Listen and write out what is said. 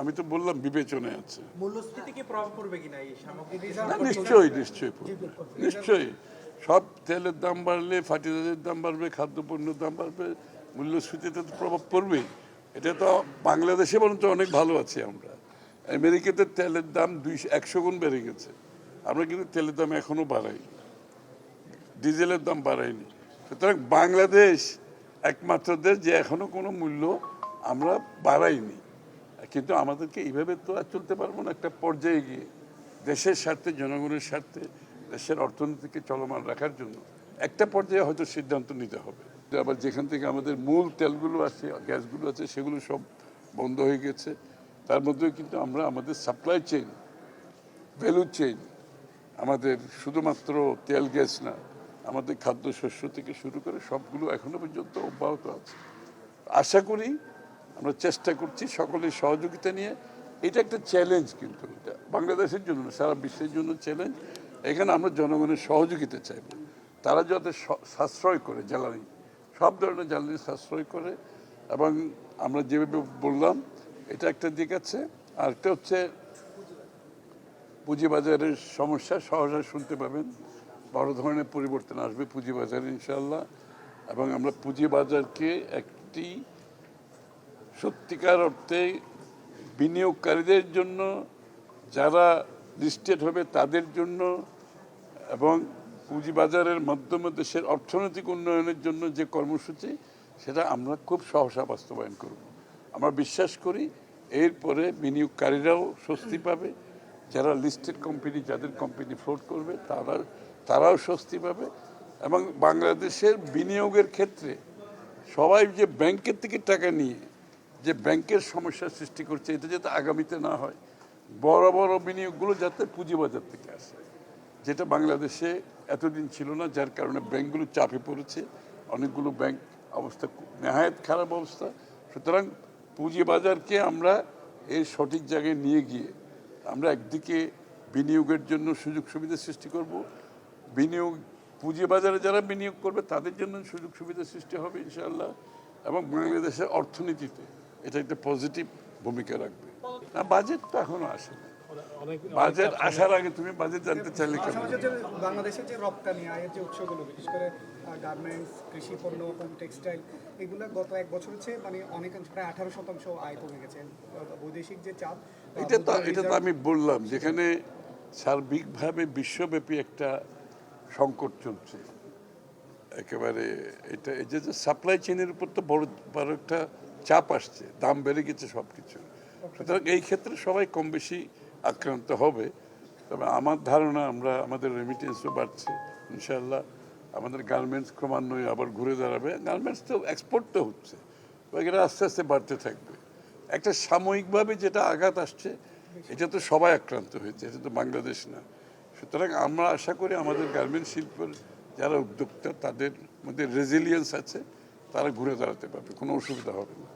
আমি তো বললাম বিবেচনায় আছে। মূল্যস্ফীতি কি প্রভাব পড়বে কিনা এই সামগ্রিক না, নিশ্চয়ই পড়বে, নিশ্চয়ই। সব তেলের দাম বাড়লে ফার্টিলাইজারের দাম বাড়বে, খাদ্যপণ্যের দাম বাড়বে, মূল্যস্ফীতিতে তো প্রভাব পড়বেই। এটা তো বাংলাদেশে বরঞ্চ অনেক ভালো আছি আমরা। আমেরিকাতে তেলের দাম 100 গুণ বেড়ে গেছে, আমরা কিন্তু তেলের দাম এখনো বাড়াইনি, ডিজেলের দাম বাড়ায়নি। সুতরাং বাংলাদেশ একমাত্র দেশ যে এখনো কোনো মূল্য আমরা বাড়াইনি। কিন্তু আমাদেরকে এইভাবে তো আর চলতে পারবো না। একটা পর্যায়ে গিয়ে দেশের স্বার্থে, জনগণের স্বার্থে, দেশের অর্থনীতিকে চলমান রাখার জন্য একটা পর্যায়ে হয়তো সিদ্ধান্ত নিতে হবে। আবার যেখান থেকে আমাদের মূল তেলগুলো আছে, গ্যাসগুলো আছে, সেগুলো সব বন্ধ হয়ে গেছে। তার মধ্যেও কিন্তু আমরা আমাদের সাপ্লাই চেইন, ভ্যালু চেইন, আমাদের শুধুমাত্র তেল গ্যাস না, আমাদের খাদ্যশস্য থেকে শুরু করে সবগুলো এখনো পর্যন্ত অব্যাহত আছে। আশা করি, আমরা চেষ্টা করছি সকলের সহযোগিতা নিয়ে। এটা একটা চ্যালেঞ্জ, কিন্তু এটা বাংলাদেশের জন্য না, সারা বিশ্বের জন্য চ্যালেঞ্জ। এখানে আমরা জনগণের সহযোগিতা চাইব, তারা যাতে সাশ্রয় করে জ্বালানি, সব ধরনের জ্বালানি সাশ্রয় করে। এবং আমরা যেভাবে বললাম, এটা একটা দিক আছে। আর একটা হচ্ছে পুঁজিবাজারের সমস্যা, সহজে শুনতে পাবেন, বড় ধরনের পরিবর্তন আসবে পুঁজিবাজারে ইনশাআল্লাহ। এবং আমরা পুঁজিবাজারকে একটি সত্যিকার অর্থে বিনিয়োগকারীদের জন্য, যারা লিস্টেড হবে তাদের জন্য, এবং পুঁজিবাজারের মাধ্যমে দেশের অর্থনৈতিক উন্নয়নের জন্য যে কর্মসূচি, সেটা আমরা খুব সহসা বাস্তবায়ন করব। আমরা বিশ্বাস করি এরপরে বিনিয়োগকারীরাও স্বস্তি পাবে, যারা লিস্টেড কোম্পানি, যাদের কোম্পানি ফ্লোট করবে তারাও স্বস্তি পাবে। এবং বাংলাদেশের বিনিয়োগের ক্ষেত্রে সবাই যে ব্যাংকের থেকে টাকা নিয়ে যে ব্যাংকের সমস্যার সৃষ্টি করছে, এটা যাতে আগামীতে না হয়। বড় বড় বিনিয়োগগুলো যাতে পুঁজিবাজার থেকে আসে, যেটা বাংলাদেশে এতদিন ছিল না, যার কারণে ব্যাংকগুলো চাপে পড়েছে। অনেকগুলো ব্যাংক অবস্থা নেহায়েত খারাপ অবস্থা। সুতরাং পুঁজিবাজারকে আমরা এর সঠিক জায়গায় নিয়ে গিয়ে আমরা একদিকে বিনিয়োগের জন্য সুযোগ সুবিধা সৃষ্টি করব, পুঁজিবাজারে যারা বিনিয়োগ করবে তাদের জন্য সুযোগ সুবিধা সৃষ্টি হবে ইনশাআল্লাহ। এবং বাংলাদেশের অর্থনীতিতে এটা একটা পজিটিভ ভূমিকা রাখবে। না, বাজেট তো এখনো আসেনি। বাজেট আসার আগে তুমি বাজেট জানতে চাইলে কেন? বাংলাদেশের যে রপ্তানি আয়ের যে উৎসগুলো, বিশেষ করে গার্মেন্টস, কৃষি পণ্য, হোম টেক্সটাইল, এগুলো গত এক বছর হচ্ছে মানে অনেকাংশ, প্রায় 18% আয় কমে গেছে। বৈদেশিক যে চাপ, এটা তো আমি বললাম, যেখানে সার্বিকভাবে বিশ্বব্যাপী একটা সংকট চলছে একেবারে। এটা এই যে সাপ্লাই চেইনের উপর তো বড় একটা চাপ আসছে, দাম বেড়ে গেছে সব কিছু। সুতরাং এই ক্ষেত্রে সবাই কম বেশি আক্রান্ত হবে। তবে আমার ধারণা, আমাদের রেমিটেন্সও বাড়ছে ইনশাআল্লাহ। আমাদের গার্মেন্টস ক্রমান্বয়ে আবার ঘুরে দাঁড়াবে। গার্মেন্টস তো এক্সপোর্ট তো হচ্ছে, এগুলো আস্তে আস্তে বাড়তে থাকবে। একটা সাময়িকভাবে যেটা আঘাত আসছে, এটা তো সবাই আক্রান্ত হয়েছে, এটা তো বাংলাদেশ না। সুতরাং আমরা আশা করি আমাদের গার্মেন্টস শিল্পের যারা উদ্যোক্তা, তাদের মধ্যে রেজিলিয়েন্স আছে, তারা ঘুরে দাঁড়াতে পারবে, কোনো অসুবিধা হবে না।